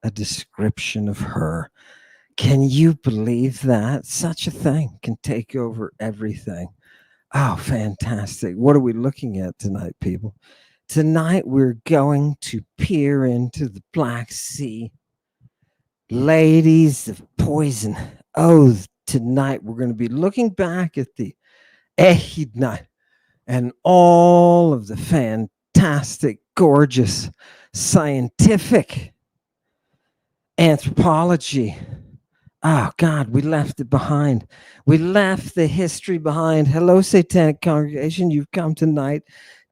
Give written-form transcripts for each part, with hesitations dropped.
a description of her. Can you believe that? Such a thing can take over everything. Oh, fantastic. What are we looking at tonight, people? Tonight, we're going to peer into the Black Sea. Ladies of poison. Oh, tonight, we're going to be looking back at the Echidna and all of the fantastic, gorgeous, scientific anthropology. Oh, God, we left it behind. We left the history behind. Hello, Satanic Congregation. You've come tonight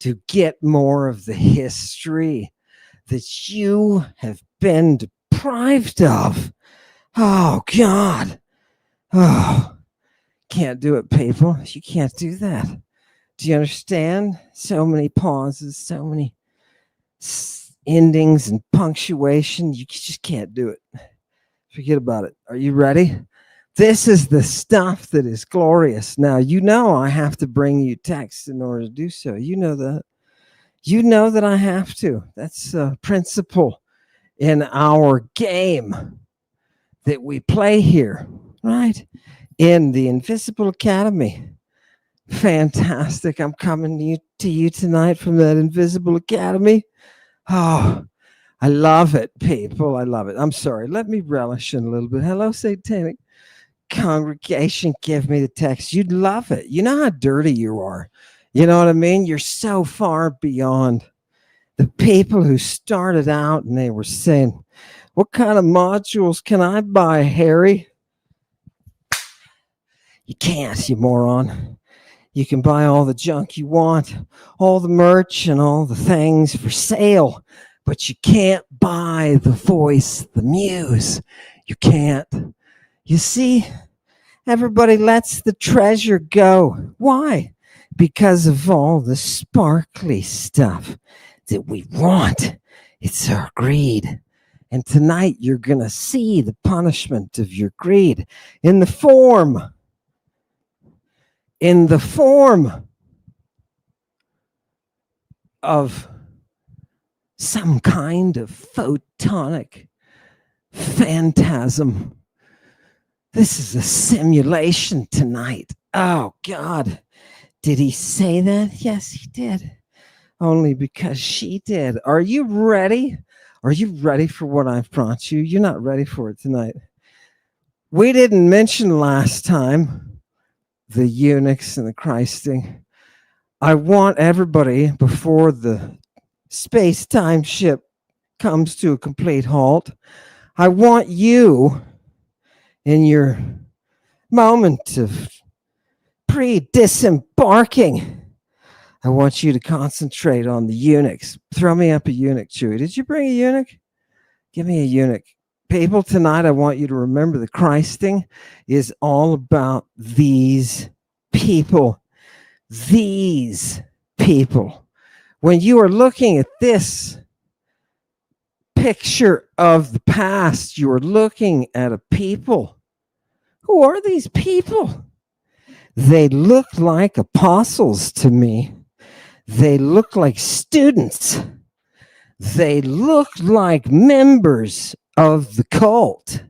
to get more of the history that you have been deprived of. Oh, God. Oh, can't do it, people. You can't do that. Do you understand? So many pauses, so many endings and punctuation. You just can't do it. Forget about it. Are you ready? This is the stuff that is glorious. Now, you know I have to bring you text in order to do so. You know that. You know that I have to. That's a principle in our game that we play here, right? In the Invisible Academy. Fantastic. I'm coming to you tonight from that Invisible Academy. Oh, I love it, people. I love it. I'm sorry. Let me relish in a little bit. Hello, Satanic Congregation. Give me the text. You'd love it. You know how dirty you are. You know what I mean? You're so far beyond the people who started out and they were saying, what kind of modules can I buy, Harry? You can't, you moron. You can buy all the junk you want, all the merch and all the things for sale, but you can't buy the voice, the muse. You can't. You see, everybody lets the treasure go. Why? Because of all the sparkly stuff that we want. It's our greed. And tonight you're going to see the punishment of your greed in the form of some kind of photonic phantasm. This is a simulation tonight. Oh, God. Did he say that? Yes, he did. Only because she did. Are you ready? Are you ready for what I've brought you? You're not ready for it tonight. We didn't mention last time the eunuchs and the Christing. I want everybody, before the space-time ship comes to a complete halt, I want you, in your moment of pre-disembarking, I want you to concentrate on the eunuchs. Throw me up a eunuch, Chewy. Did you bring a eunuch? Give me a eunuch. People, tonight I want you to remember the Christing is all about these people. These people. When you are looking at this picture of the past, you are looking at a people. Who are these people? They look like apostles to me. They look like students. They look like members of the cult,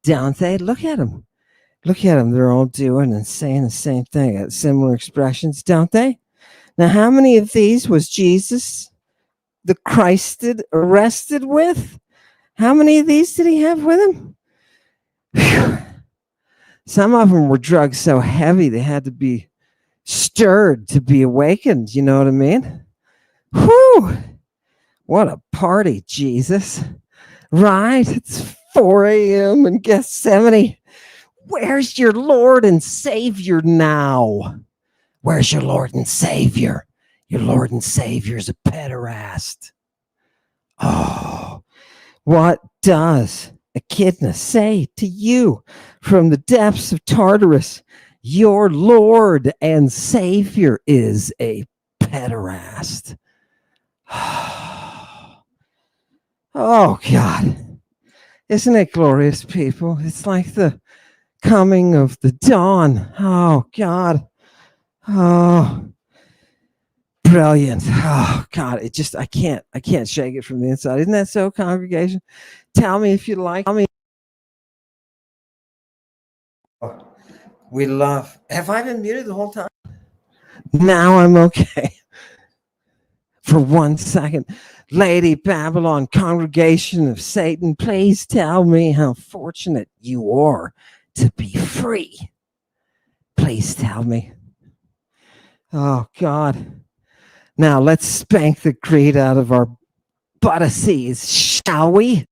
don't they? Look at them. Look at them. They're all doing and saying the same thing. Got similar expressions, don't they? Now, how many of these was Jesus, the Christed, arrested with? How many of these did he have with him? Whew. Some of them were drugged so heavy they had to be stirred to be awakened. You know what I mean? Whew. What a party, Jesus. Right? It's 4 a.m. in Gethsemane. Where's your Lord and Savior now? Where's your Lord and Savior? Your Lord and Savior's a pederast. Oh, what does Echidna say to you from the depths of Tartarus? Your Lord and Savior is a pederast. Oh, God. Isn't it glorious, people? It's like the coming of the dawn. Oh, God. Oh, brilliant. Oh, God. I can't shake it from the inside. Isn't that so, congregation? Tell me if you like me. We love. Have I been muted the whole time? Now I'm okay. For 1 second. Lady Babylon, congregation of Satan, please tell me how fortunate you are to be free. Please tell me. Oh, God. Now let's spank the greed out of our buttocks, shall we?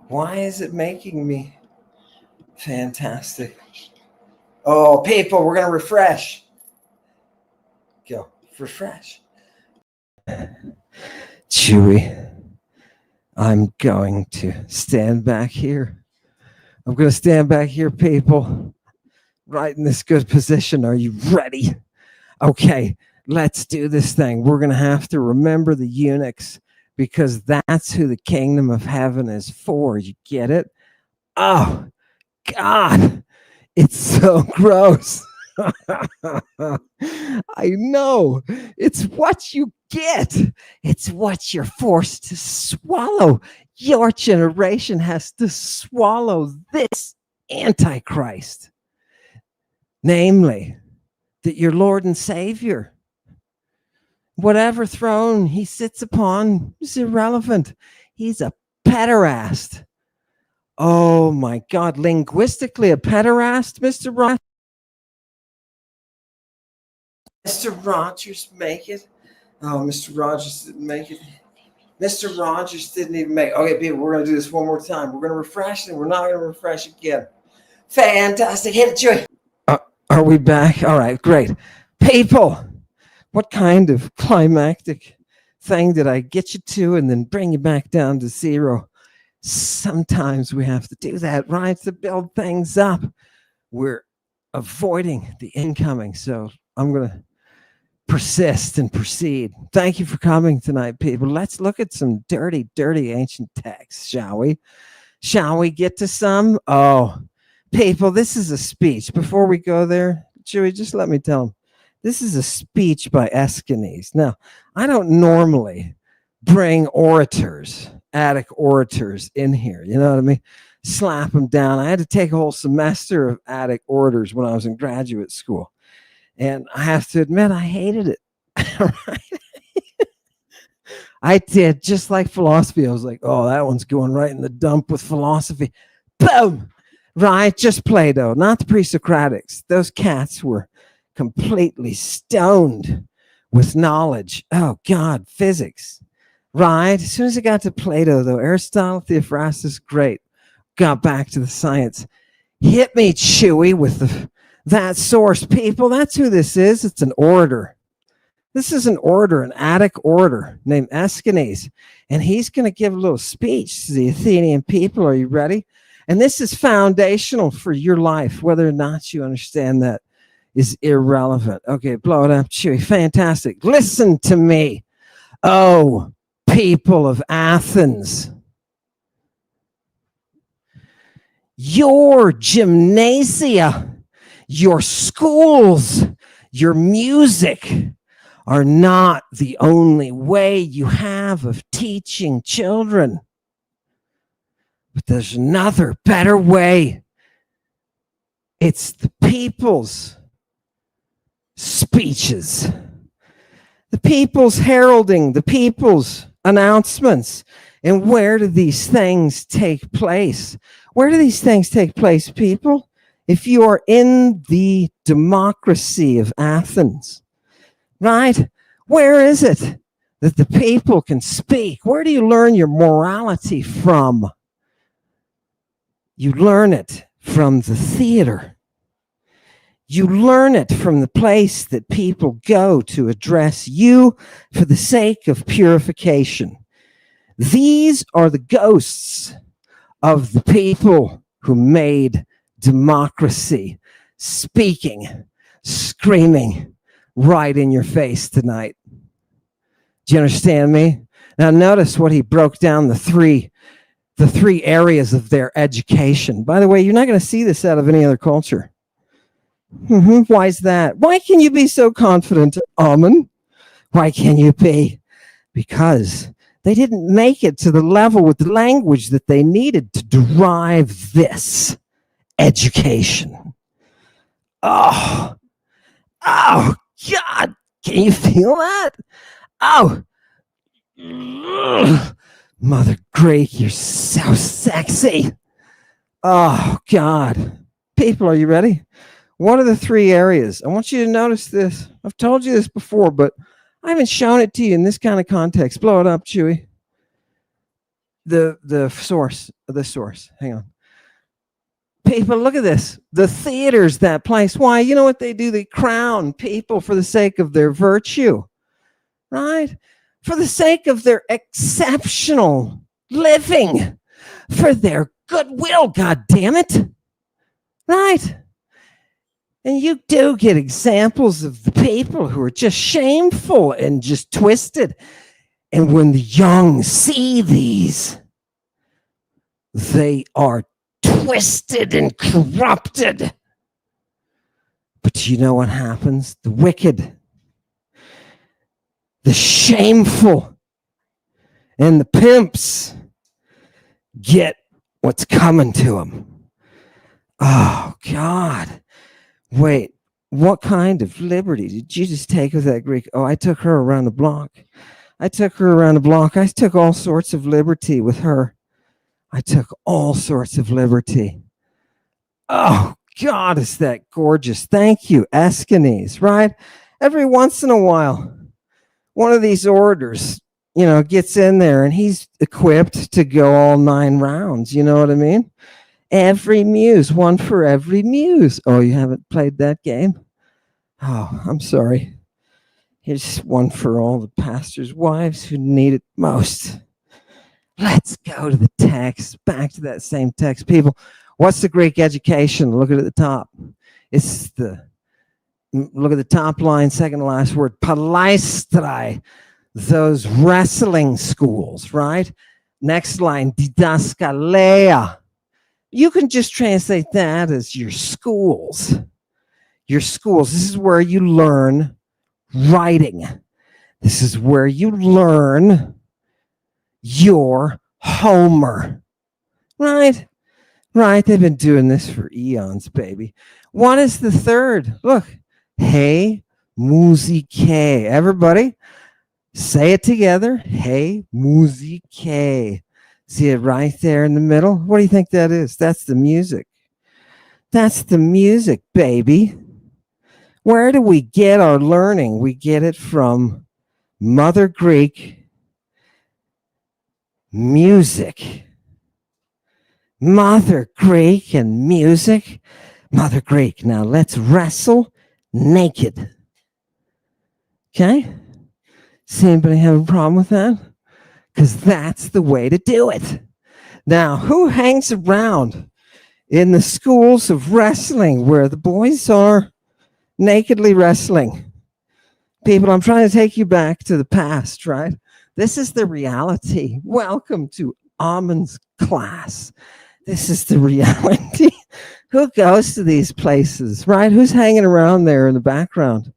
Why is it making me fantastic? Oh, people, we're going to refresh. Go, refresh. Chewy, I'm going to stand back here. I'm going to stand back here, people. Right in this good position. Are you ready? Okay, let's do this thing. We're going to have to remember the eunuchs because that's who the kingdom of heaven is for. You get it? Oh, God, it's so gross. I know. It's what you get. It's what you're forced to swallow. Your generation has to swallow this Antichrist. Namely, that your Lord and Savior, whatever throne he sits upon, is irrelevant. He's a pederast. Oh my God, linguistically a pederast, Mr. Rogers. Mr. Rogers make it? Oh, Mr. Rogers didn't make it. Mr. Rogers didn't even make it. Okay, people, we're going to do this one more time. We're going to refresh and we're not going to refresh again. Fantastic. Hit it, Joey. Are we back? All right, great. People, what kind of climactic thing did I get you to and then bring you back down to zero? Sometimes we have to do that, right? To build things up. We're avoiding the incoming. So I'm going to persist and proceed. Thank you for coming tonight, people. Let's look at some dirty, dirty ancient texts, shall we? Shall we get to some? Oh, people, this is a speech. Before we go there, Chewy, just let me tell them. This is a speech by Aeschines. Now, I don't normally bring orators, Attic orators in here. You know what I mean? Slap them down. I had to take a whole semester of Attic orators when I was in graduate school. And I have to admit, I hated it. I did, just like philosophy. I was like, oh, that one's going right in the dump with philosophy. Boom! Right? Just Plato, not the pre-Socratics. Those cats were completely stoned with knowledge. Oh, God, physics. Right? As soon as I got to Plato, though, Aristotle, Theophrastus, great. Got back to the science. Hit me, Chewy, with that source, people. That's who this is. It's an orator. This is an orator, an Attic orator named Aeschines. And he's going to give a little speech to the Athenian people. Are you ready? And this is foundational for your life. Whether or not you understand that is irrelevant. Okay, blow it up, Chewy. Fantastic. Listen to me. Oh, people of Athens. Your gymnasia, your schools, your music are not the only way you have of teaching children. But there's another better way. It's the people's speeches, the people's heralding, the people's announcements. And where do these things take place? Where do these things take place, people? If you are in the democracy of Athens, right? Where is it that the people can speak? Where do you learn your morality from? You learn it from the theater. You learn it from the place that people go to address you for the sake of purification. These are the ghosts of the people who made democracy, speaking, screaming right in your face tonight. Do you understand me? Now notice what he broke down the three areas of their education. By the way, you're not going to see this out of any other culture. Why is that? Why can you be so confident, Amun? Why can you be? because they didn't make it to the level with the language that they needed to derive this education. Oh, oh, God. Can you feel that? Oh, Mother Greek, you're so sexy. Oh, God. People, are you ready? What are the three areas? I want you to notice this. I've told you this before, but I haven't shown it to you in this kind of context. Blow it up, Chewy. The source. Hang on. People, look at this. The theater's that place. Why? You know what they do? They crown people for the sake of their virtue, right? For the sake of their exceptional living, for their goodwill, God damn it. Right? And you do get examples of the people who are just shameful and just twisted. And when the young see these, they are twisted and corrupted. But you know what happens? The wicked, the shameful, and the pimps get what's coming to them. Oh, God. Wait, what kind of liberty did you just take with that Greek? Oh, I took her around the block. I took all sorts of liberty with her. I took all sorts of liberty. Oh, God, is that gorgeous. Thank you, Escanes, right? Every once in a while, one of these orators, gets in there and he's equipped to go all 9 rounds. You know what I mean? Every muse, one for every muse. Oh, you haven't played that game? Oh, I'm sorry. Here's one for all the pastors' wives who need it most. Let's go to the text, back to that same text. People, what's the Greek education? Look at the top. Look at the top line, second to last word, palaistrai, those wrestling schools, right? Next line, didaskalea. You can just translate that as your schools. Your schools. This is where you learn writing. This is where you learn your Homer. Right? Right. They've been doing this for eons, baby. What is the third? Look. Hey, musique. Everybody, say it together. Hey, musique. See it right there in the middle? What do you think that is? That's the music. That's the music, baby. Where do we get our learning? We get it from Mother Greek music. Mother Greek and music. Mother Greek. Now let's wrestle naked. Okay? Does anybody have a problem with that? Because that's the way to do it. Now, who hangs around in the schools of wrestling where the boys are nakedly wrestling? People, I'm trying to take you back to the past, right? This is the reality. Welcome to Amon's class. This is the reality. Who goes to these places, right? Who's hanging around there in the background?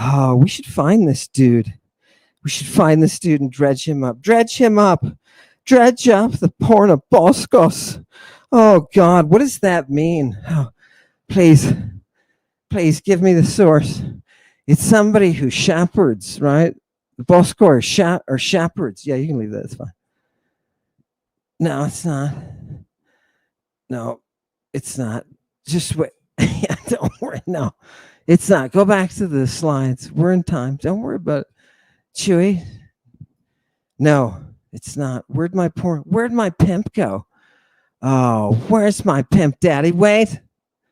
Oh, we should find this dude. We should find this dude and dredge him up. Dredge him up. Dredge up the pornoboskos. Oh, God, what does that mean? Oh, please give me the source. It's somebody who shepherds, right? The boskor or shepherds. Yeah, you can leave that. It's fine. No, it's not. No, it's not. Just wait. Yeah, don't worry. No, it's not. Go back to the slides. We're in time. Don't worry about it. Chewy? No, it's not. Where'd my pimp go? Oh, where's my pimp, Daddy? Wait.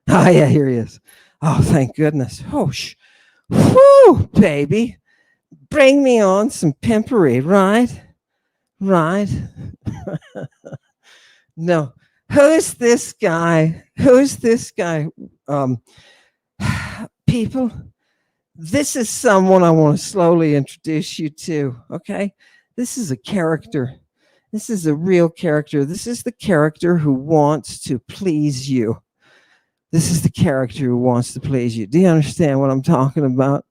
Oh, yeah, here he is. Oh, thank goodness. Oh, whoo, baby. Bring me on some pimpery, right? Right. No. Who's this guy? People, this is someone I want to slowly introduce you to, okay? This is a character. This is a real character. This is the character who wants to please you. This is the character who wants to please you. Do you understand what I'm talking about?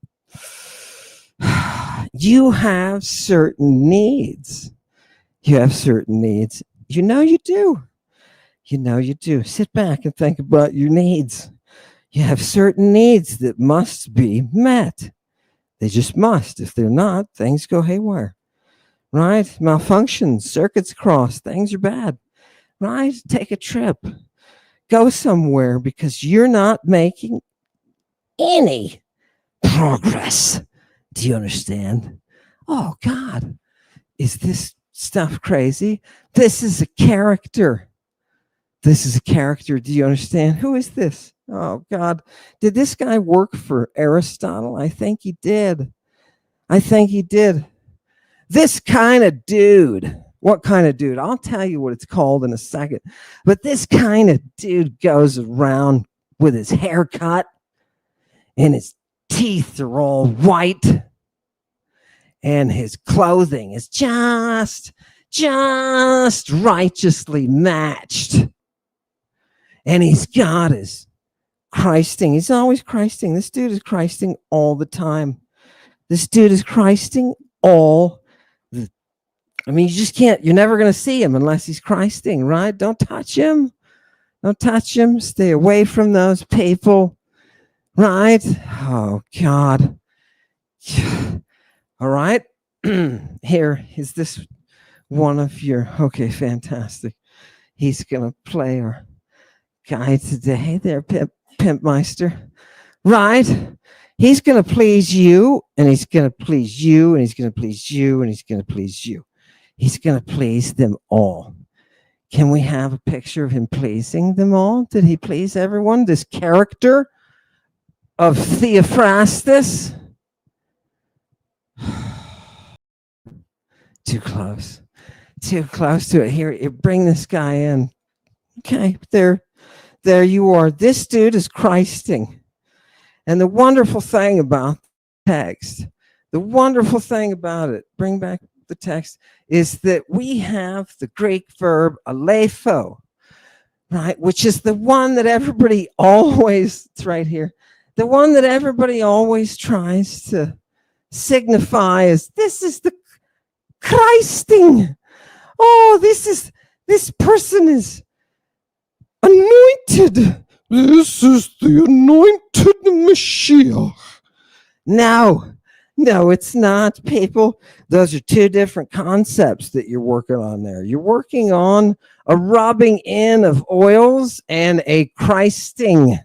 You have certain needs. You have certain needs. You know you do. You know you do. Sit back and think about your needs. You have certain needs that must be met. They just must. If they're not, things go haywire. Right? Malfunctions, circuits cross, things are bad. Right? Take a trip. Go somewhere because you're not making any progress. Do you understand? Oh, God. Is this stuff crazy? This is a character. This is a character. Do you understand? Who is this? Oh, God. Did this guy work for Aristotle? I think he did. I think he did. This kind of dude. What kind of dude? I'll tell you what it's called in a second. But this kind of dude goes around with his haircut and his teeth are all white and his clothing is just righteously matched. And he's got his Christing. He's always Christing. This dude is Christing all the time. This dude is Christing all the I mean, you just can't, you're never going to see him unless he's Christing, right? Don't touch him. Don't touch him. Stay away from those people, right? Oh, God. All right. Here is this one of your, okay, fantastic. He's going to play our guy today there, Pimp Meister, right? He's going to please you, and he's going to please you, and he's going to please you, and he's going to please you. He's going to please them all. Can we have a picture of him pleasing them all? Did he please everyone? This character of Theophrastus? Too close. Too close to it. Here, bring this guy in. Okay, there you are. This dude is Christing. And the wonderful thing about the text, the wonderful thing about it, bring back the text, is that we have the Greek verb alepho, right? Which is the one that everybody always, it's right here, the one that everybody always tries to signify as this is the Christing. Oh, this person is anointed. This is the anointed Messiah. No, it's not, people. Those are two different concepts that you're working on there. You're working on a rubbing in of oils and a Christing.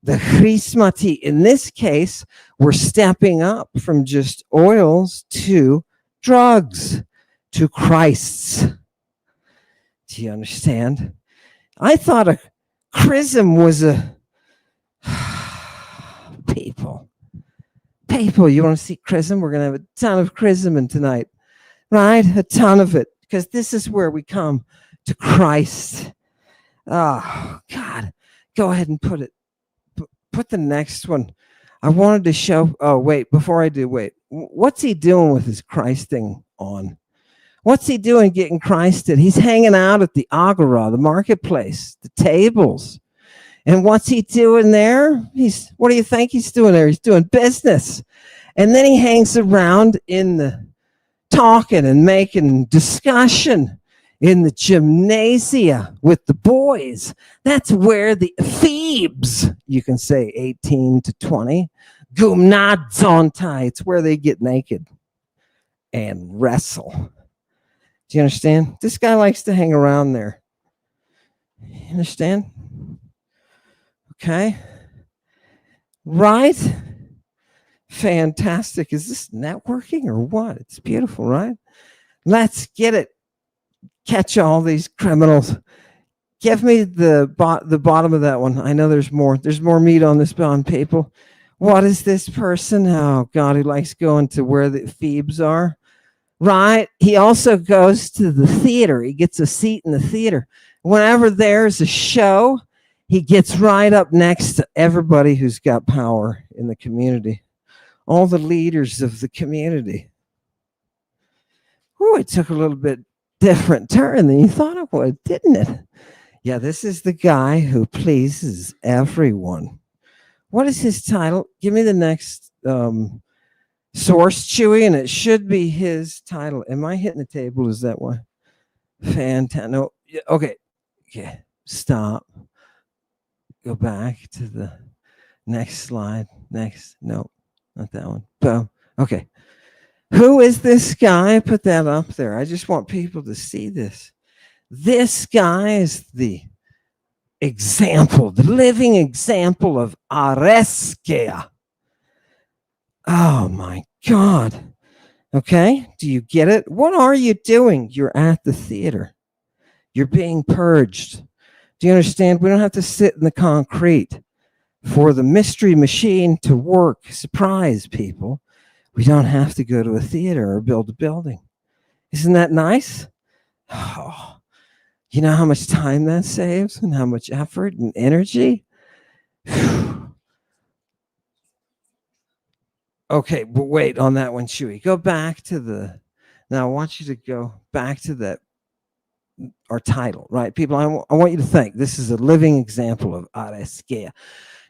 The chrismati. In this case, we're stepping up from just oils to drugs, to Christs. Do you understand? I thought a chrism was a people, you want to see chrism? We're going to have a ton of chrism tonight, right? A ton of it, because this is where we come to Christ. Oh, God. Go ahead and put the next one. I wanted to show, oh, wait, before I do, wait. What's he doing with his Christing on? What's he doing getting Christed? He's hanging out at the agora, the marketplace, the tables. And what's he doing there? What do you think he's doing there? He's doing business. And then he hangs around in the talking and making discussion in the gymnasia with the boys. That's where the Thebes, you can say 18 to 20, gumnadzontai, it's where they get naked and wrestle. Do you understand? This guy likes to hang around there. You understand? Okay. Right? Fantastic. Is this networking or what? It's beautiful, right? Let's get it. Catch all these criminals. Give me the bottom of that one. I know there's more. There's more meat on this bone, people. What is this person? Oh, God, who likes going to where the Thebes are? Right? He also goes to the theater. He gets a seat in the theater. Whenever there's a show, he gets right up next to everybody who's got power in the community. All the leaders of the community. Oh, it took a little bit different turn than you thought it would, didn't it? Yeah, this is the guy who pleases everyone. What is his title? Give me the next Source Chewy, and it should be his title. Am I hitting the table? Is that why? Fantastic. No. Okay. Yeah. Stop. Go back to the next slide. Next. No, not that one. Boom. Okay. Who is this guy? Put that up there. I just want people to see this. This guy is the example, the living example of Areskea. Oh my God. Okay. Do you get it? What are you doing? You're at the theater. You're being purged. Do you understand? We don't have to sit in the concrete for the mystery machine to work. Surprise, people. We don't have to go to a theater or build a building. Isn't that nice? Oh, you know how much time that saves and how much effort and energy? Okay, but wait on that one, Chewy. Go back to the. Now I want you to go back to that. Our title, right? People, I want you to think this is a living example of Areskea.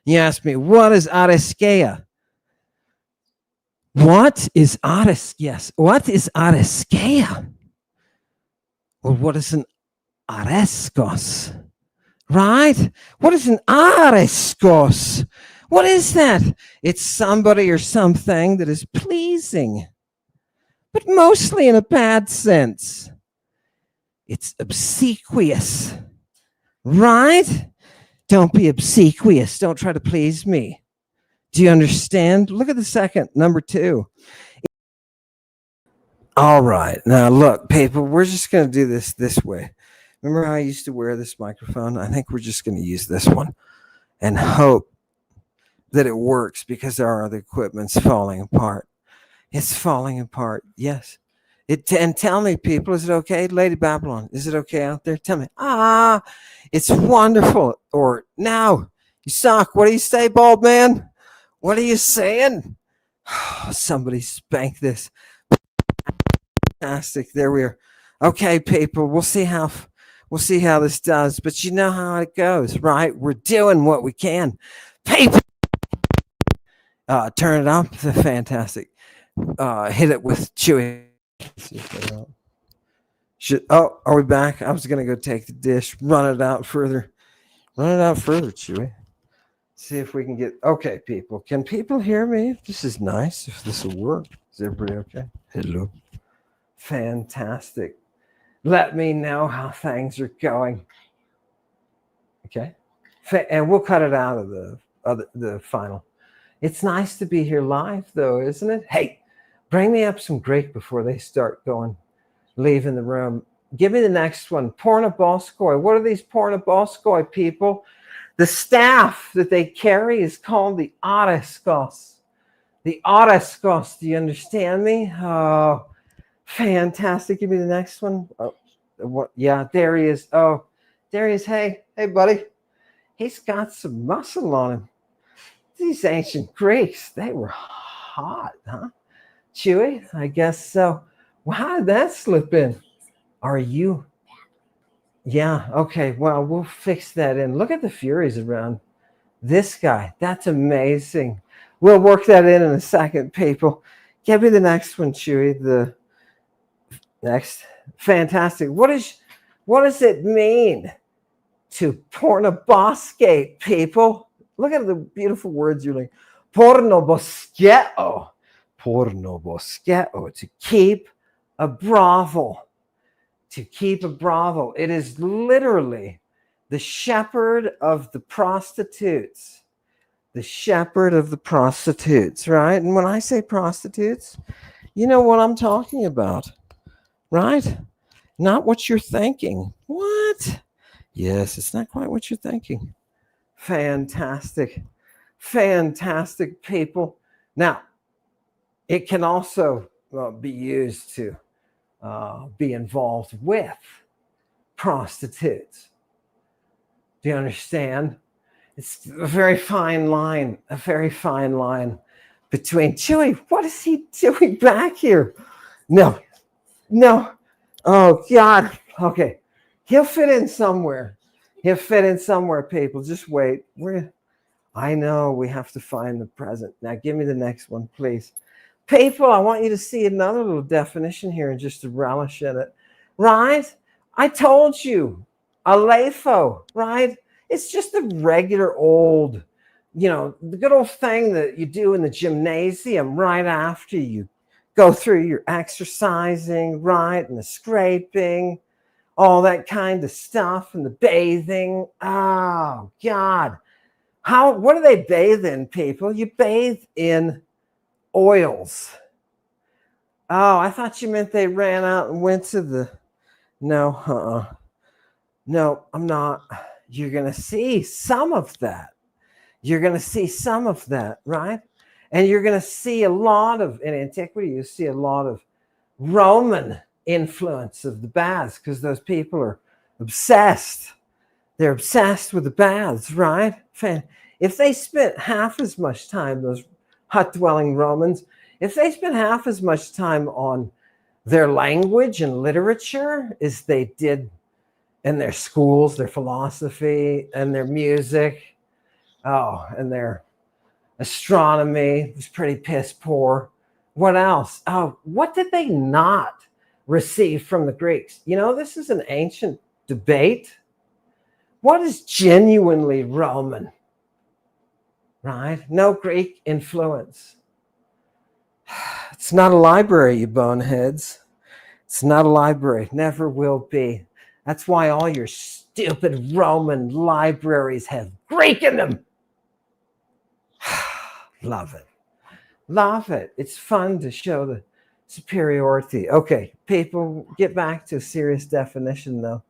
You ask me, what is Areskea? What is Ares? Yes. What is Areskea? Well, what is an Areskos? Right? What is an Areskos? What is that? It's somebody or something that is pleasing, but mostly in a bad sense. It's obsequious, right? Don't be obsequious. Don't try to please me. Do you understand? Look at the second, number 2. All right. Now, look, people, we're just going to do this way. Remember how I used to wear this microphone? I think we're just going to use this one and hope that it works because our other equipment's falling apart. It's falling apart. Yes. And tell me, people, is it okay? Lady Babylon, is it okay out there? Tell me. It's wonderful. Or now, you suck. What do you say, bald man? What are you saying? Somebody spank this. Fantastic. There we are. Okay, people, we'll see how this does. But you know how it goes, right? We're doing what we can. People, turn it up. Fantastic. Hit it with Chewy. Are we back? I was gonna go take the dish, run it out further, Chewy. See if we can get. Okay, people. Can people hear me? This is nice. If this will work, is everybody okay? Hello. Fantastic. Let me know how things are going. Okay, and we'll cut it out of the final. It's nice to be here live, though, isn't it? Hey, bring me up some Greek before they start leaving the room. Give me the next one. Pornoboskoi. What are these pornoboskoi, people? The staff that they carry is called the Areskos. The Areskos. Do you understand me? Oh, fantastic. Give me the next one. Oh, what? Yeah, there he is. Oh, there he is. Hey, buddy. He's got some muscle on him. These ancient Greeks, they were hot, huh? Chewy? I guess so. Well, how did that slip in? Are you? Yeah, okay. Well, we'll fix that in. Look at the Furies around this guy. That's amazing. We'll work that in a second, people. Give me the next one, Chewy. The next. Fantastic. What does it mean to pornoboskate, people? Look at the beautiful words you're like. Pornoboskeo. Pornoboskeo. To keep a brothel. To keep a brothel. It is literally the shepherd of the prostitutes. The shepherd of the prostitutes, right? And when I say prostitutes, you know what I'm talking about, right? Not what you're thinking. What? Yes, it's not quite what you're thinking. Fantastic. Fantastic, people. Now, it can also be used to be involved with prostitutes. Do you understand? It's a very fine line, between Chewy. What is he doing back here? No. Oh, God. Okay. He'll fit in somewhere. People. Just wait. I know we have to find the present. Now, give me the next one, please. People, I want you to see another little definition here and just to relish in it. Right? I told you, alepho, right? It's just a regular old, the good old thing that you do in the gymnasium right after you go through your exercising, right? And the scraping, all that kind of stuff, and the bathing. Oh, God. What do they bathe in, people? You bathe in oils. Oh, I thought you meant they ran out and went to the. No, no, I'm not. You're going to see some of that. You're going to see some of that, right? And you're going to see a lot of, in antiquity, you see a lot of Roman influence of the baths because those people are obsessed. They're obsessed with the baths, right? If they spent half as much time, those hut-dwelling Romans, if they spent half as much time on their language and literature as they did in their schools, their philosophy, and their music, and their astronomy was pretty piss poor. What else? Oh, what did they not receive from the Greeks? This is an ancient debate. What is genuinely Roman? Right? No Greek influence. It's not a library, you boneheads. It's not a library. Never will be. That's why all your stupid Roman libraries have Greek in them. Love it. Love it. It's fun to show the superiority. Okay, people, get back to a serious definition, though.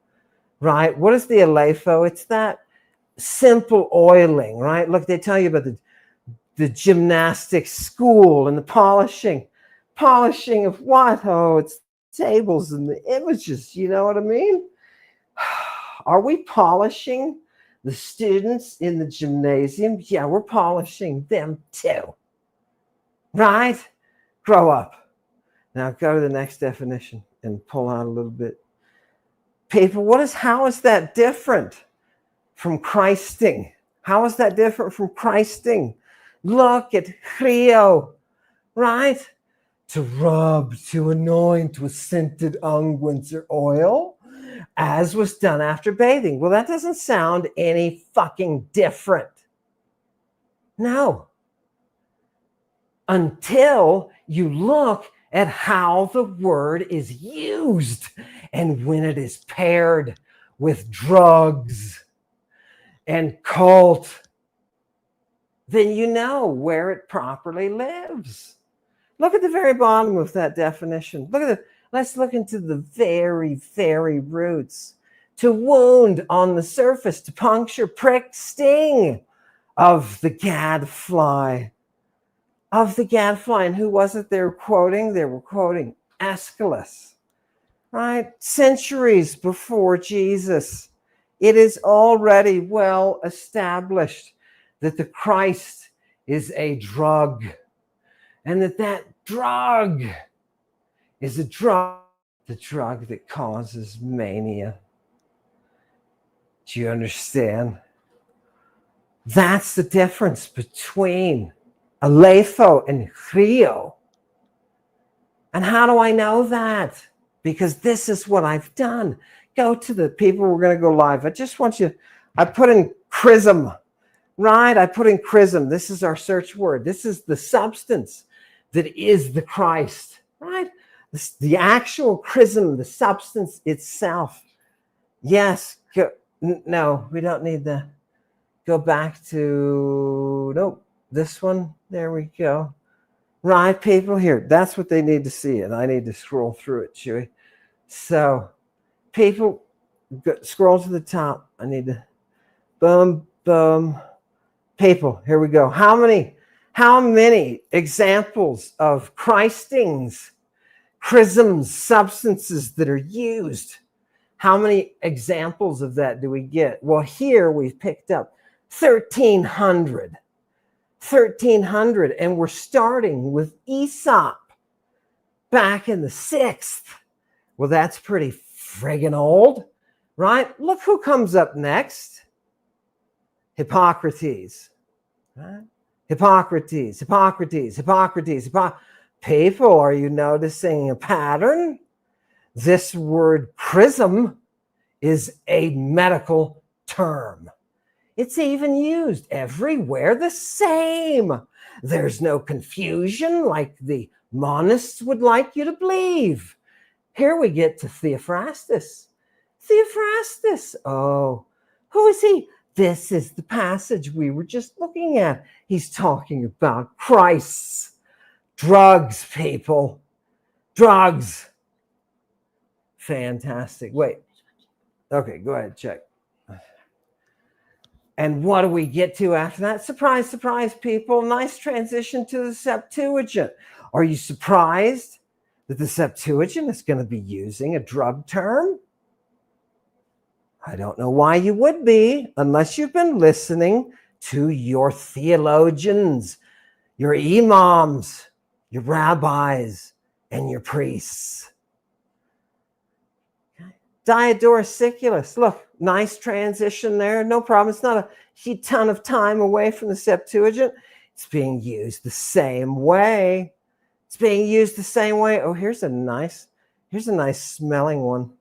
Right? What is the alepho? It's that simple oiling, right? Look, they tell you about the gymnastics school and the polishing. Polishing of what? Oh, it's tables and the images. You know what I mean? Are we polishing the students in the gymnasium? Yeah, we're polishing them too. Right? Grow up. Now go to the next definition and pull out a little bit. People, how is that different from Christing? How is that different from Christing? Look at chrio, right? To rub, to anoint with scented unguents or oil, as was done after bathing. Well, that doesn't sound any fucking different. No. Until you look at how the word is used and when it is paired with drugs and cult, then you know where it properly lives. Look at the very bottom of that definition. Let's look into the very, very roots. To wound on the surface, to puncture, prick, sting of the gadfly. Of the gadfly. And who was it they were quoting? They were quoting Aeschylus, right? Centuries before Jesus. It is already well established that the Christ is a drug, and that drug is the drug that causes mania. Do you understand? That's the difference between alepho and chrio. And how do I know that? Because this is what I've done. Go to the people, we're going to go live. I just want you, I put in chrism, right? I put in chrism. This is our search word. This is the substance that is the Christ, right? The actual chrism, the substance itself. Yes. No, we don't need that. Go back to, nope, this one. There we go. Right, people, here. That's what they need to see. And I need to scroll through it, Chewy. So, people, scroll to the top. I need to, boom, boom. People, here we go. How many examples of Christings, chrisms, substances that are used? How many examples of that do we get? Well, here we've picked up 1,300. 1,300, and we're starting with Aesop back in the 6th. Well, that's pretty friggin' old, right? Look who comes up next. Hippocrates. Right? Hippocrates. People, are you noticing a pattern? This word chrism is a medical term. It's even used everywhere the same. There's no confusion like the monists would like you to believe. Here we get to Theophrastus. Theophrastus, oh, who is he? This is the passage we were just looking at. He's talking about Christ's drugs, people. Drugs. Fantastic. Wait. Okay, go ahead, check. And what do we get to after that? Surprise, surprise, people. Nice transition to the Septuagint. Are you surprised that the Septuagint is going to be using a drug term? I don't know why you would be, unless you've been listening to your theologians, your imams, your rabbis, and your priests. Diodorus Siculus, look, nice transition there. No problem. It's not a ton of time away from the Septuagint. It's being used the same way. It's being used the same way. Oh, here's a nice smelling one.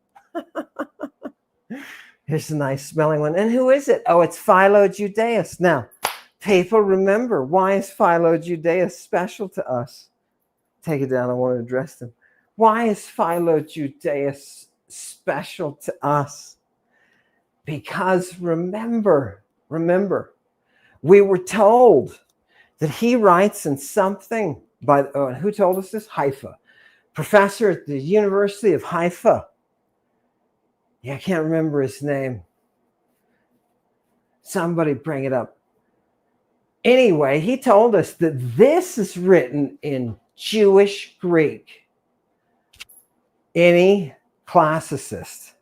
Here's a nice smelling one. And who is it? Oh, it's Philo Judaeus. Now, people, remember, why is Philo Judaeus special to us? Take it down. I want to address them. Why is Philo Judaeus special to us? Because remember, we were told that he writes in something by, who told us this? Haifa. Professor at the University of Haifa. Yeah, I can't remember his name. Somebody bring it up. Anyway, he told us that this is written in Jewish Greek. Any classicist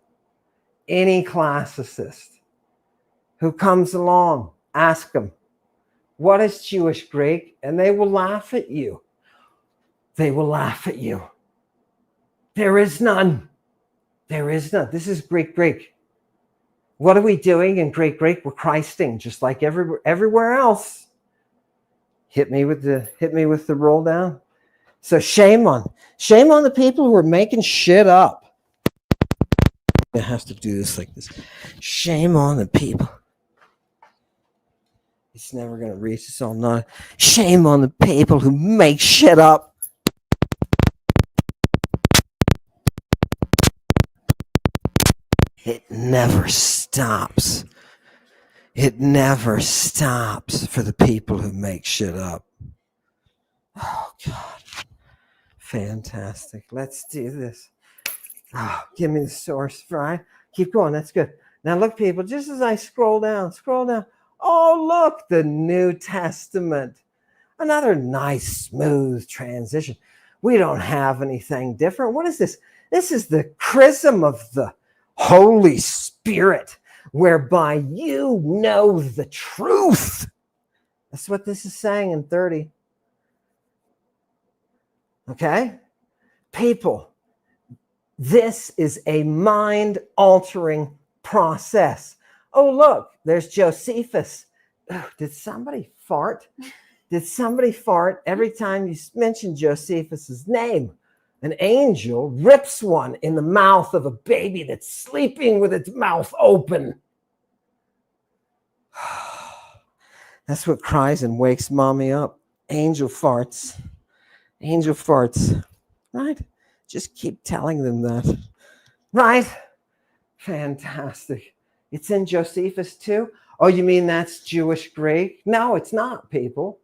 who comes along, ask them, what is Jewish Greek? And they will laugh at you. They will laugh at you. There is none. There is none. This is Greek. What are we doing in Greek? We're Christing, just like everywhere else. Hit me with the roll down. So shame on the people who are making shit up. I have to do this like this. Shame on the people. It's never going to reach its own note. Shame on the people who make shit up. It never stops. It never stops for the people who make shit up. Oh, God. Fantastic. Let's do this. Oh, give me the source, right? Keep going. That's good. Now, look, people, just as I scroll down. Oh, look, the New Testament. Another nice, smooth transition. We don't have anything different. What is this? This is the chrism of the Holy Spirit, whereby you know the truth. That's what this is saying in 30. Okay? People, this is a mind-altering process. Oh, look, there's Josephus. Oh, did somebody fart? Did somebody fart every time you mention Josephus's name? An angel rips one in the mouth of a baby that's sleeping with its mouth open. That's what cries and wakes mommy up. Angel farts. Right? Just keep telling them that. Right? Fantastic. It's in Josephus too? Oh, you mean that's Jewish Greek? No, it's not, people.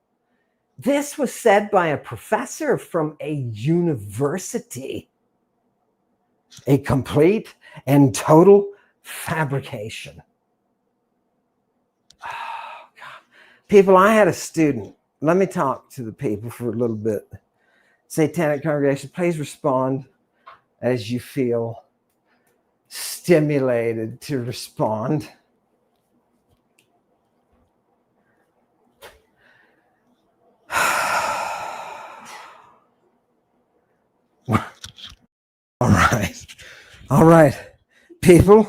This was said by a professor from a university. A complete and total fabrication. Oh, God. People, I had a student. Let me talk to the people for a little bit. Satanic congregation, please respond as you feel stimulated to respond. All right, people.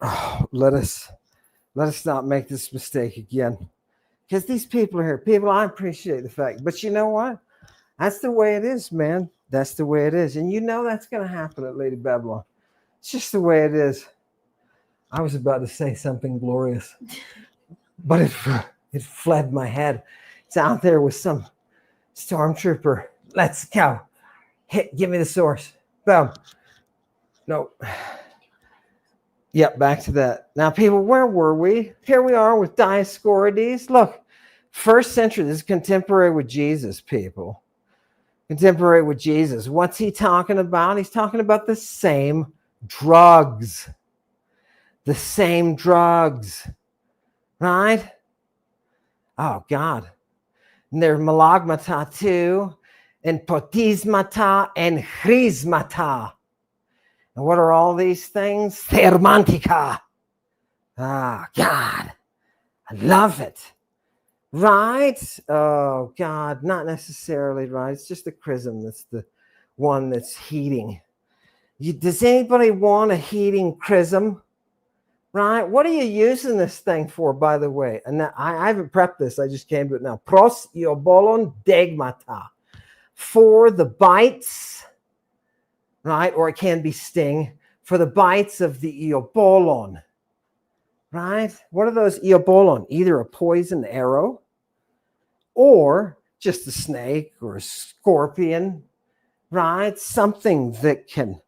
Oh, let us not make this mistake again, because these people are here. People, I appreciate the fact, but you know what? That's the way it is, man. That's the way it is. And you know that's going to happen at Lady Babylon. It's just the way it is. I was about to say something glorious, but it fled my head. It's out there with some stormtrooper. Let's go. Give me the source. Boom. No. Yep, back to that. Now, people, where were we? Here we are with Dioscorides. Look, first century, this is contemporary with Jesus, people. Contemporary with Jesus. What's he talking about? He's talking about the same drugs. The same drugs. Right? Oh, God. And there's malagmata too, and potismata and chrismata. And what are all these things? Thermantica. Ah, God. I love it. Right? Oh, God. Not necessarily, right? It's just the chrism that's the one that's heating. Does anybody want a heating chrism? Right? What are you using this thing for, by the way? And I haven't prepped this. I just came to it now. Pros iobolon degmata. For the bites, right? Or it can be sting. For the bites of the iobolon. Right? What are those iobolon? Either a poisoned arrow or just a snake or a scorpion. Right? Something that can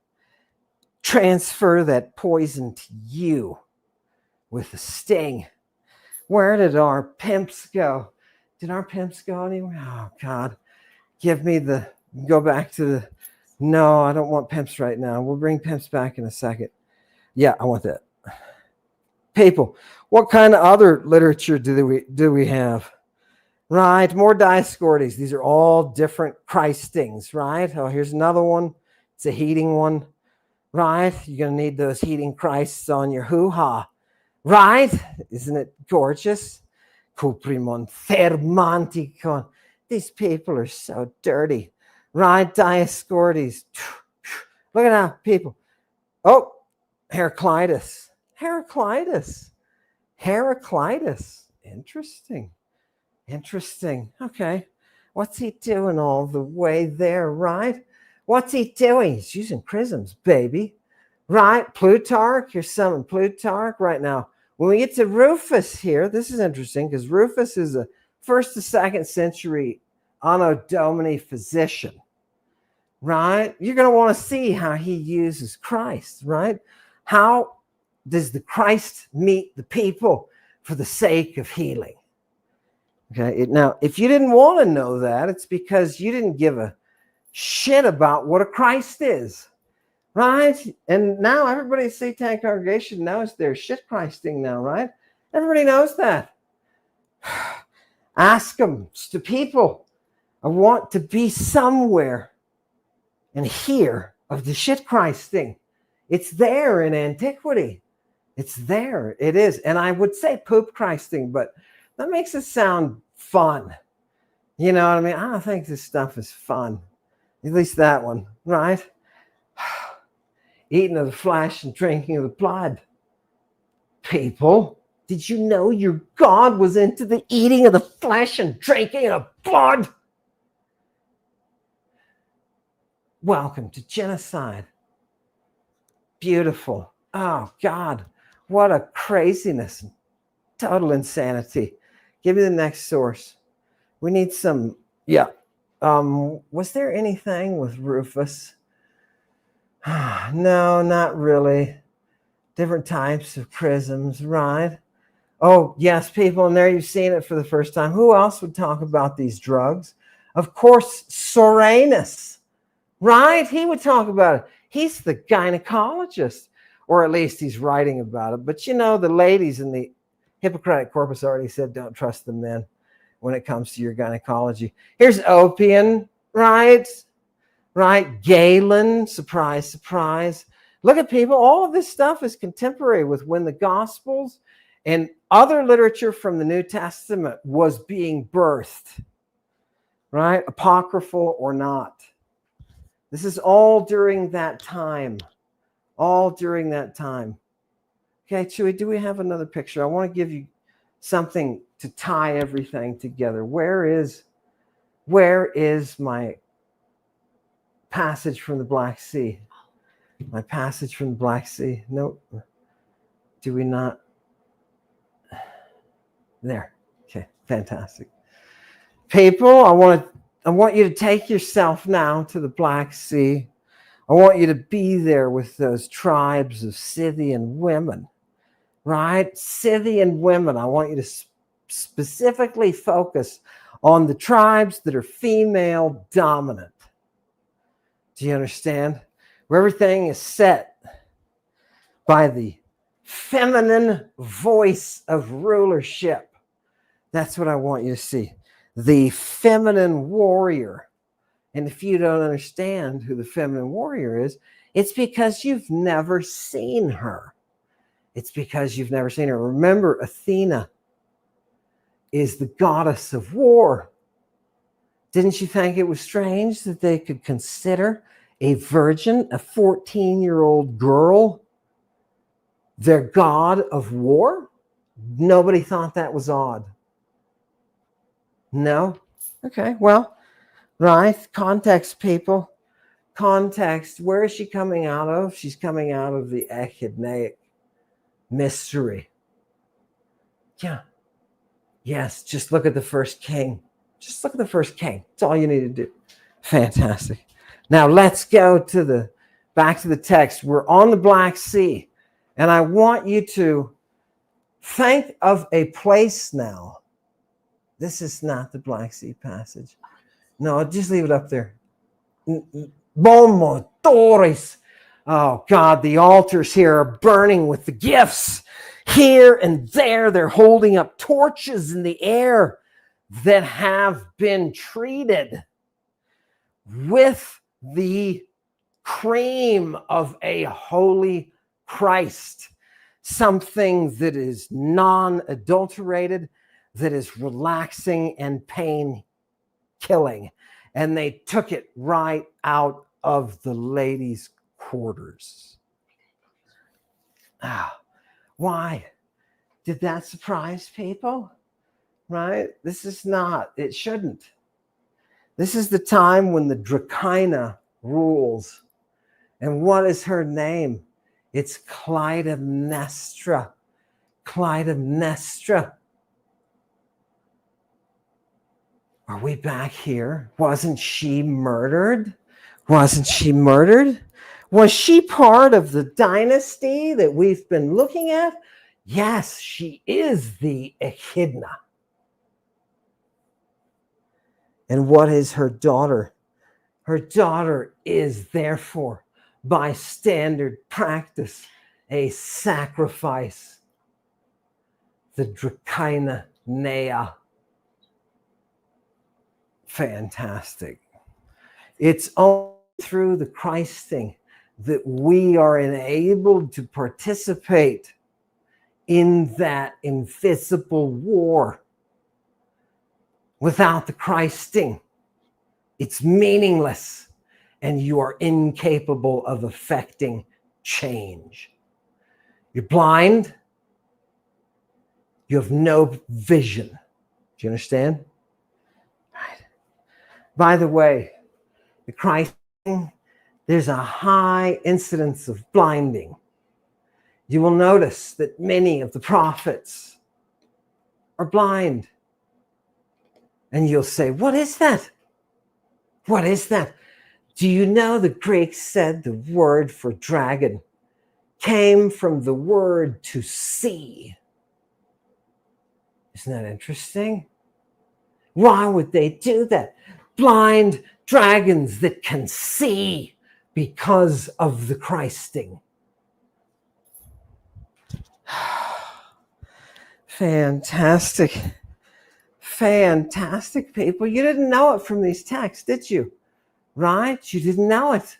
transfer that poison to you with a sting. Where did our pimps go? Did our pimps go anywhere? Oh, God. Go back to the, no, I don't want pimps right now. We'll bring pimps back in a second. Yeah, I want that. People, what kind of other literature do we have? Right, more Dioscorides. These are all different Christings, right? Oh, here's another one. It's a heating one, right? You're going to need those heating Christs on your hoo-ha. Right? Isn't it gorgeous? Cuprimon thermanticon. These people are so dirty. Right? Dioscorides. Look at that, people. Oh, Heraclitus. Interesting. Okay. What's he doing all the way there, right? What's he doing? He's using chrisms, baby. Right? Plutarch. Here's some Plutarch right now. When we get to Rufus here, this is interesting because Rufus is a 1st to 2nd century Anno Domini physician, right? You're going to want to see how he uses Christ, right? How does the Christ meet the people for the sake of healing? Okay, now, if you didn't want to know that, it's because you didn't give a shit about what a Christ is. Right? And now everybody's satanic congregation knows they're shit Christing now, right? Everybody knows that. Ask them to people. I want to be somewhere and hear of the shit Christing. It's there in antiquity. It's there. It is. And I would say poop Christing, but that makes it sound fun. You know what I mean? I don't think this stuff is fun. At least that one, right? Eating of the flesh and drinking of the blood. People, did you know your God was into the eating of the flesh and drinking of blood? Welcome to genocide. Beautiful. Oh, God. What a craziness. Total insanity. Give me the next source. We need some, yeah. Was there anything with Rufus? No, not really. Different types of chrisms, right? Oh, yes, people, and there you've seen it for the first time. Who else would talk about these drugs? Of course, Soranus, right? He would talk about it. He's the gynecologist, or at least he's writing about it. But you know, the ladies in the Hippocratic Corpus already said don't trust the men when it comes to your gynecology. Here's Opium, right? Right? Galen, surprise, surprise. Look at people. All of this stuff is contemporary with when the Gospels and other literature from the New Testament was being birthed, right? Apocryphal or not. This is all during that time. All during that time. Okay, Chewy, do we have another picture? I want to give you something to tie everything together. Where is Where is my passage from the Black Sea? My passage from the Black Sea. Nope. Do we not? There. Okay, fantastic. People, I want you to take yourself now to the Black Sea. I want you to be there with those tribes of Scythian women, right? Scythian women. I want you to specifically focus on the tribes that are female dominant. Do you understand? Where everything is set by the feminine voice of rulership. That's what I want you to see. The feminine warrior. And if you don't understand who the feminine warrior is, it's because you've never seen her. It's because you've never seen her. Remember, Athena is the goddess of war. Didn't you think it was strange that they could consider a virgin, a 14-year-old girl, their god of war? Nobody thought that was odd. No? Okay, well, right, context, people. Context, where is she coming out of? She's coming out of the echidnaic mystery. Yeah. Yes, just look at the first king. Just look at the first king. That's all you need to do. Fantastic. Now let's go to back to the text. We're on the Black Sea, and I want you to think of a place now. This is not the Black Sea passage. No, just leave it up there. Bomotores. Oh God, the altars here are burning with the gifts. Here and there, they're holding up torches in the air that have been treated with the cream of a holy Christ, something that is non-adulterated, that is relaxing and pain killing. And they took it right out of the ladies' quarters. Why? Did that surprise people? Right? This is not, it shouldn't. This is the time when the Drakina rules. And what is her name? It's Clytemnestra. Clytemnestra. Are we back here? Wasn't she murdered? Wasn't she murdered? Was she part of the dynasty that we've been looking at? Yes, she is the Echidna. And what is her daughter? Her daughter is therefore, by standard practice, a sacrifice. The Drakina Nea. Fantastic. It's only through the Christing that we are enabled to participate in that invisible war. Without the Christing, it's meaningless, and you are incapable of affecting change. You're blind. You have no vision. Do you understand? Right. By the way, the Christing, there's a high incidence of blinding. You will notice that many of the prophets are blind. And you'll say, what is that? What is that? Do you know the Greeks said the word for dragon came from the word to see? Isn't that interesting? Why would they do that? Blind dragons that can see because of the Christing. Fantastic. Fantastic, people. You didn't know it from these texts, did you? Right? You didn't know it.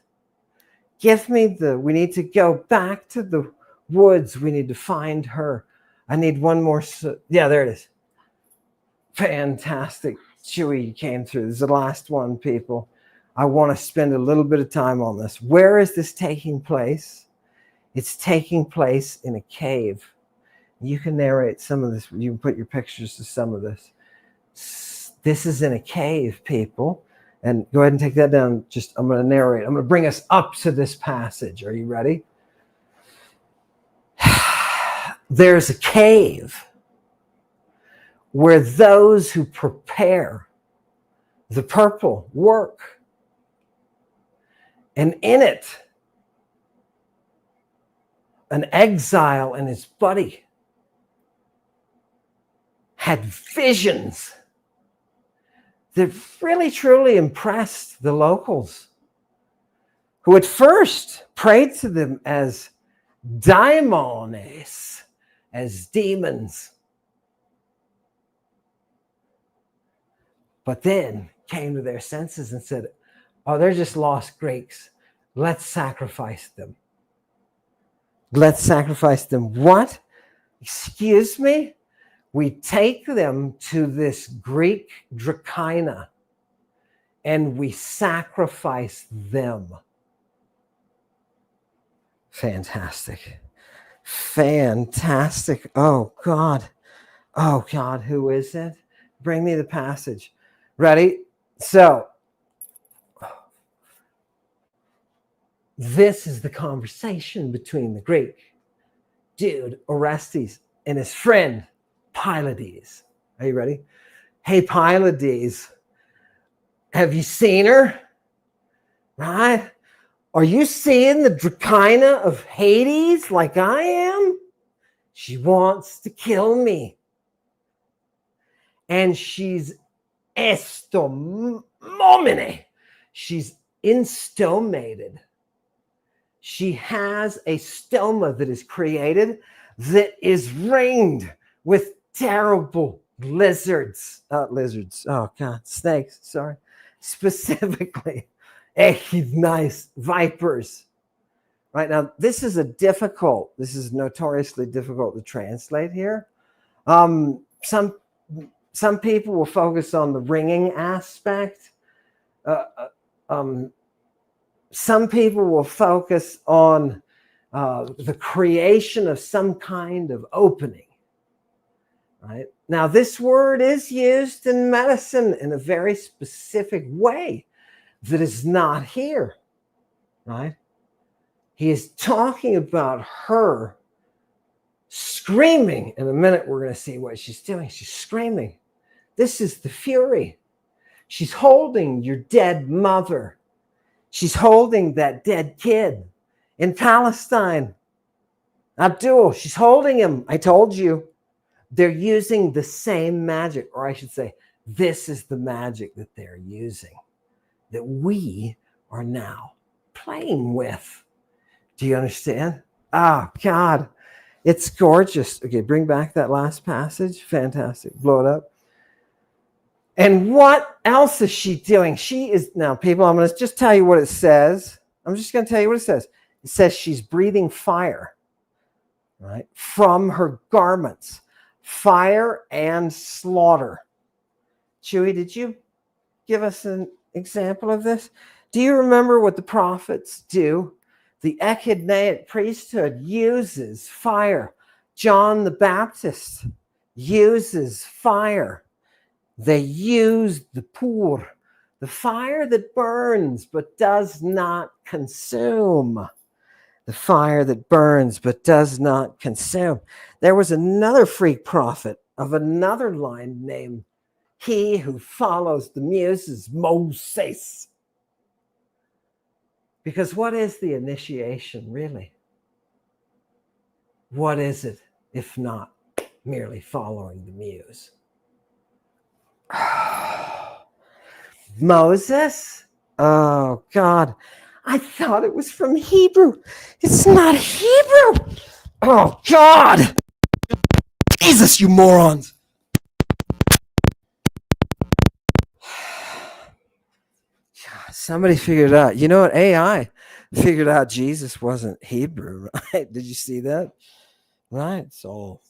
Give me we need to go back to the woods. We need to find her. I need one more. Yeah, there it is. Fantastic. Chewy came through. This is the last one, people. I want to spend a little bit of time on this. Where is this taking place? It's taking place in a cave. You can narrate some of this. You can put your pictures to some of this. This is in a cave, people. And go ahead and take that down. I'm going to narrate. I'm going to bring us up to this passage. Are you ready? There's a cave where those who prepare the purple work. And in it, an exile and his buddy had visions that really truly impressed the locals, who at first prayed to them as daimones, as demons, but then came to their senses and said, oh, they're just lost Greeks. Let's sacrifice them. Let's sacrifice them. What? Excuse me? We take them to this Greek Drakina and we sacrifice them. Fantastic. Fantastic. Oh, God. Oh, God, who is it? Bring me the passage. Ready? So, this is the conversation between the Greek dude, Orestes, and his friend, Pylades. Are you ready? Hey, Pylades, have you seen her? Right? Are you seeing the Drakina of Hades like I am? She wants to kill me. And she's estomomene. She's instomated. She has a stoma that is created that is ringed with terrible lizards. Oh, God, snakes, sorry. Specifically, nice vipers. Right now, this is notoriously difficult to translate here. Some people will focus on the ringing aspect. Some people will focus on the creation of some kind of opening. Right? Now, this word is used in medicine in a very specific way that is not here. Right? He is talking about her screaming. In a minute, we're going to see what she's doing. She's screaming. This is the fury. She's holding your dead mother. She's holding that dead kid in Palestine. Abdul, she's holding him. I told you. They're using the same magic, or I should say, this is the magic that they're using, that we are now playing with. Do you understand? Oh, God, it's gorgeous. Okay, bring back that last passage. Fantastic. Blow it up. And what else is she doing? She is, now, people, I'm going to just tell you what it says. I'm just going to tell you what it says. It says she's breathing fire, right, from her garments. Fire and slaughter. Chewy, did you give us an example of this? Do you remember what the prophets do? The Echidnaic priesthood uses fire. John the Baptist uses fire. They use the pur, the fire that burns but does not consume. The fire that burns but does not consume. There was another freak prophet of another line named he who follows the muses, Moses. Because what is the initiation, really? What is it, if not merely following the muse? Moses? Oh, God. I thought it was from Hebrew. It's not Hebrew. Oh, God. Jesus, you morons. Somebody figured it out. You know what? AI figured out Jesus wasn't Hebrew, right? Did you see that? Right. So,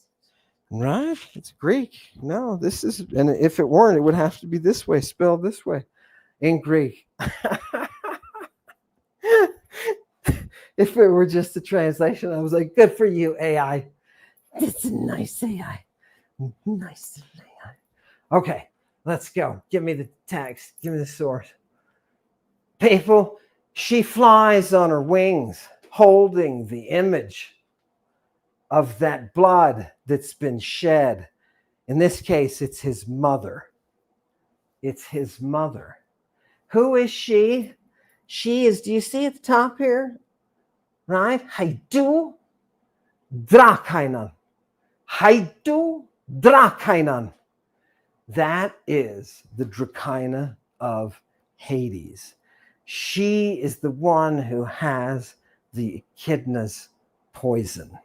right. It's Greek. No, this is, and if it weren't, it would have to be this way, spelled this way in Greek. If it were just a translation, I was like, good for you, AI. It's a nice AI. Nice AI. Okay. Let's go. Give me the text. Give me the source. People, she flies on her wings, holding the image of that blood that's been shed. In this case, it's his mother. It's his mother. Who is she? She is, do you see at the top here? Right? Haidu Drakina. Haidu Drakina. That is the Drakina of Hades. She is the one who has the echidna's poison.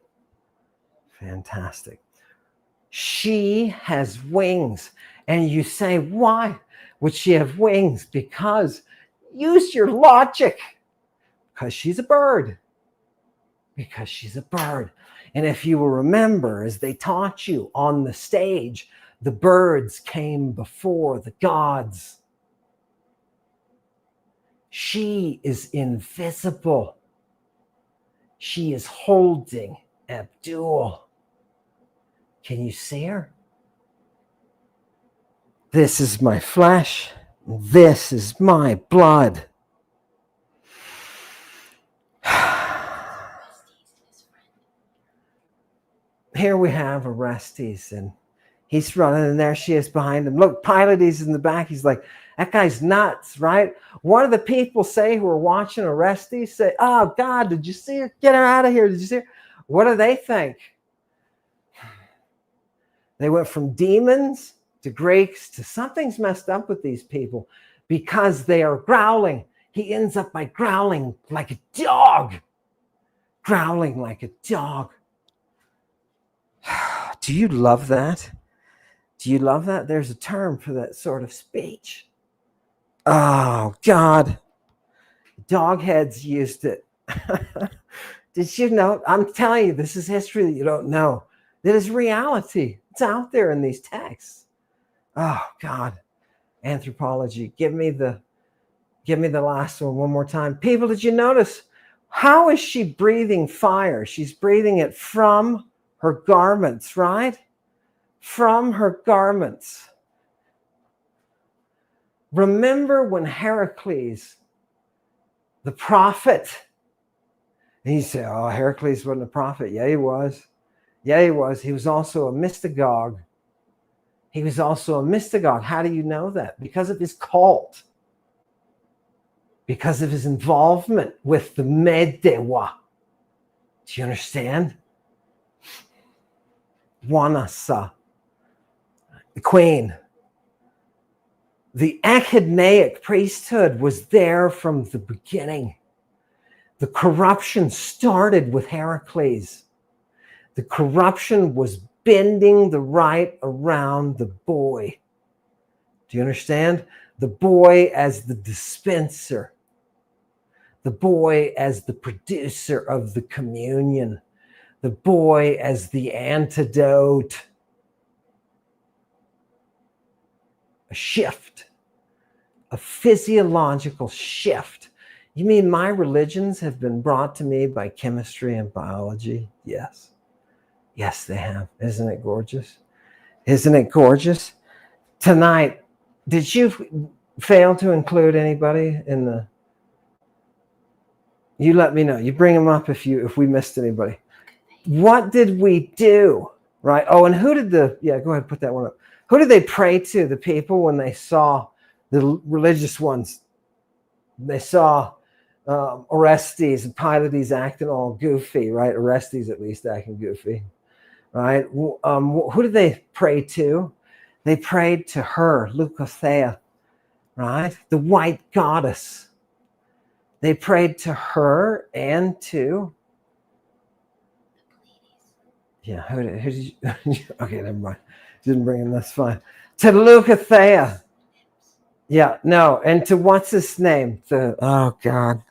Fantastic. She has wings. And you say, why would she have wings? Because, use your logic. Because she's a bird. Because she's a bird. And if you will remember, as they taught you on the stage, the birds came before the gods. She is invisible. She is holding Abdul. Can you see her? This is my flesh. This is my blood. Here we have Orestes, and he's running, and there she is behind him. Look, Pylades in the back. He's like, that guy's nuts, right? One of the people say who are watching Orestes say, oh, God, did you see her? Get her out of here. Did you see her? What do they think? They went from demons to Greeks to something's messed up with these people because they are growling. He ends up by growling like a dog. Growling like a dog. Do you love that? Do you love that? There's a term for that sort of speech. Oh, God. Dogheads used it. Did you know? I'm telling you, this is history that you don't know. That is reality. It's out there in these texts. Oh, God. Anthropology. Give me the last one more time. People, did you notice? How is she breathing fire? She's breathing it from her garments, right? From her garments. Remember when Heracles, the prophet, and you say, oh, Heracles wasn't a prophet. Yeah, he was. Yeah, he was. He was also a mystagogue. He was also a mystagogue. How do you know that? Because of his cult. Because of his involvement with the Medewa. Do you understand? Wanasa, the queen. The Echidnaic priesthood was there from the beginning. The corruption started with Heracles. The corruption was bending the right around the boy. Do you understand? The boy as the dispenser. The boy as the producer of the communion. The boy as the antidote. A shift. A physiological shift. You mean my religions have been brought to me by chemistry and biology? Yes. Yes, they have. Isn't it gorgeous? Isn't it gorgeous? Tonight, did you fail to include anybody in the... You let me know. You bring them up if we missed anybody. What did we do? Right? Oh, and who did go ahead, put that one up. Who did they pray to, the people, when they saw the religious ones? They saw Orestes and Pylades acting all goofy, right? Orestes at least acting goofy, right? Who did they pray to? They prayed to her, Leucothea, right? The white goddess. They prayed to her and to... Yeah, who did you... Okay, never mind. Didn't bring him, that's fine. To Leucothea. Yeah, no, and to what's his name? Oh, God.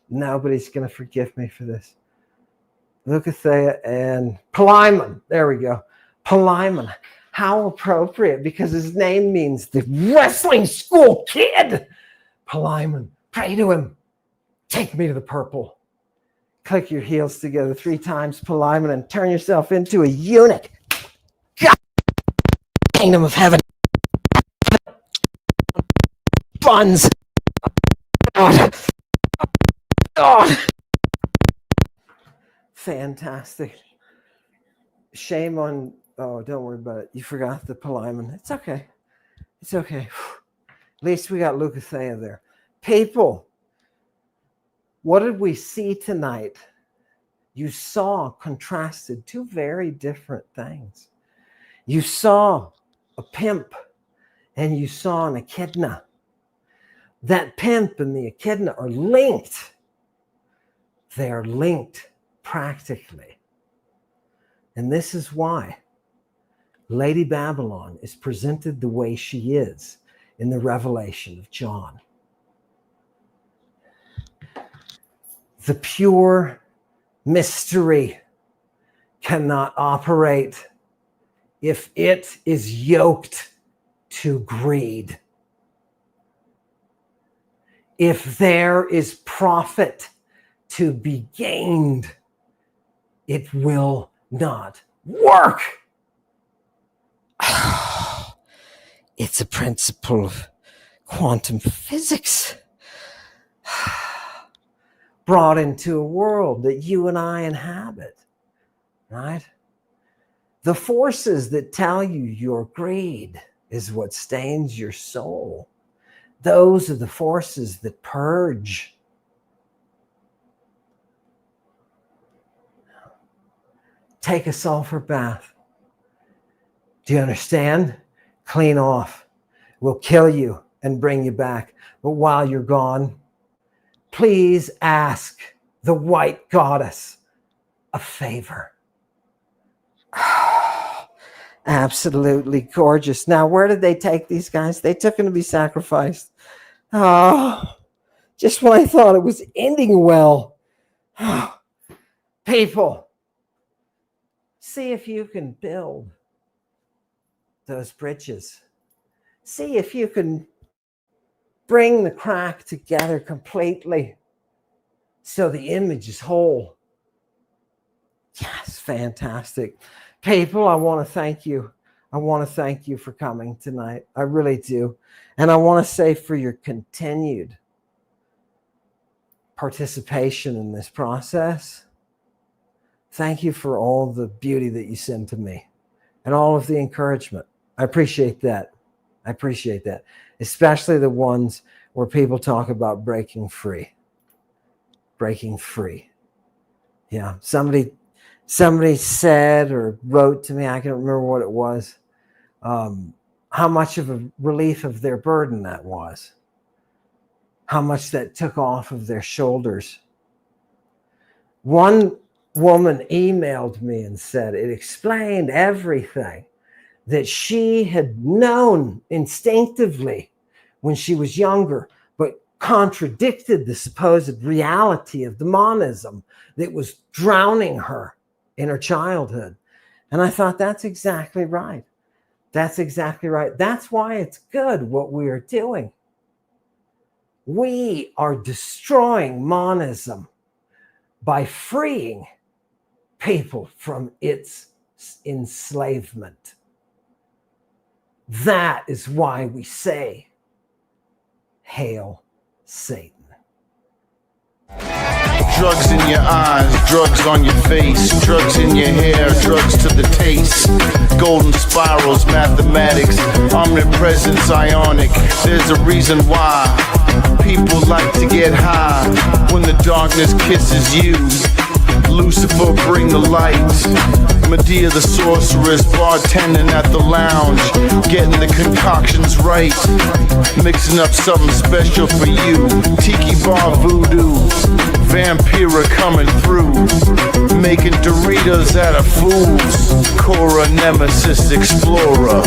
Nobody's going to forgive me for this. Leucothea and Palimon. There we go. Palimon. How appropriate, because his name means the wrestling school kid. Palimon. Pray to him. Take me to the purple. Click your heels together 3 times, Palimon, and turn yourself into a eunuch. God, kingdom of heaven. funds. God. God. Fantastic. Shame on, oh, don't worry about it. You forgot the Palimon. It's okay. It's okay. At least we got Leucothea there. People, what did we see tonight? You saw contrasted two very different things. You saw a pimp and you saw an echidna. That pimp and the echidna are linked. They are linked practically. And this is why Lady Babylon is presented the way she is in the Revelation of John. The pure mystery cannot operate if it is yoked to greed. If there is profit to be gained, it will not work. It's a principle of quantum physics brought into a world that you and I inhabit, right? The forces that tell you your greed is what stains your soul. Those are the forces that purge. Take a sulfur bath. Do you understand? Clean off. We'll kill you and bring you back. But while you're gone, please ask the white goddess a favor. Absolutely gorgeous. Now, where did they take these guys? They took them to be sacrificed. Oh, just when I thought it was ending well. People, see if you can build those bridges. See if you can bring the crack together completely so the image is whole. Yes, fantastic. People, I want to thank you. I want to thank you for coming tonight. I really do. And I want to say for your continued participation in this process. Thank you for all the beauty that you send to me and all of the encouragement. I appreciate that. I appreciate that. Especially the ones where people talk about breaking free. Breaking free. Yeah. Somebody said or wrote to me, I can't remember what it was, how much of a relief of their burden that was. How much that took off of their shoulders. One woman emailed me and said it explained everything that she had known instinctively when she was younger, but contradicted the supposed reality of demonism that was drowning her in her childhood. And I thought, that's exactly right. That's exactly right. That's why it's good what we are doing. We are destroying monism by freeing people from its enslavement. That is why we say, Hail Satan. Drugs in your eyes, drugs on your face, drugs in your hair, drugs to the taste. Golden spirals, mathematics, omnipresence, ionic. There's a reason why people like to get high when the darkness kisses you. Lucifer, bring the light. Medea the sorceress, bartending at the lounge, getting the concoctions right, mixing up something special for you. Tiki bar voodoo, Vampira coming through, making Doritos out of fools. Cora, Nemesis, Explorer.